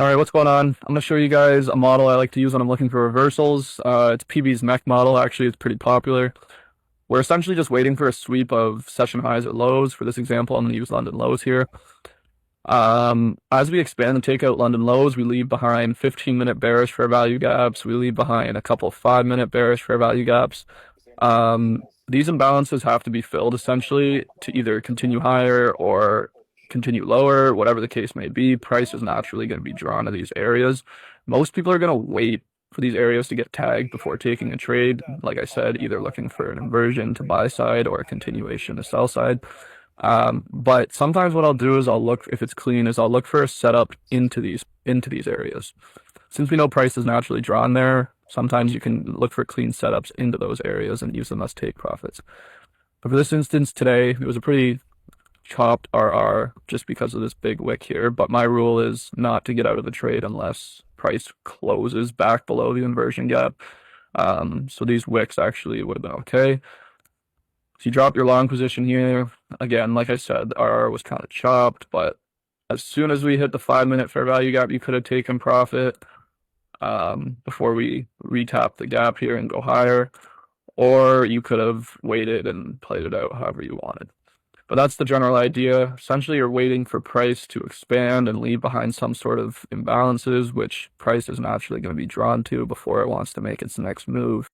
All right, what's going on? I'm going to show you guys a model I like to use when I'm looking for reversals. It's PB's mech model. Actually, it's pretty popular. We're essentially just waiting for a sweep of session highs or lows. For this example, I'm going to use London lows here. As we expand and take out London lows, we leave behind 15-minute bearish fair value gaps. We leave behind a couple 5-minute bearish fair value gaps. These imbalances have to be filled essentially to either continue higher or continue lower, whatever the case may be. Price is naturally going to be drawn to these areas. Most people are going to wait for these areas to get tagged before taking a trade. Like I said, either looking for an inversion to buy side or a continuation to sell side. But sometimes what I'll do is I'll look, if it's clean, is I'll look for a setup into these areas. Since we know price is naturally drawn there, sometimes you can look for clean setups into those areas and use them as take profits. But for this instance today, it was a pretty chopped RR just because of this big wick here. But my rule is not to get out of the trade unless price closes back below the inversion gap. So these wicks actually would have been okay. So you drop your long position here. Again, like I said, the RR was kind of chopped, but as soon as we hit the 5-minute fair value gap, you could have taken profit before we retap the gap here and go higher, or you could have waited and played it out however you wanted. But that's the general idea. Essentially, you're waiting for price to expand and leave behind some sort of imbalances, which price is naturally going to be drawn to before it wants to make its next move.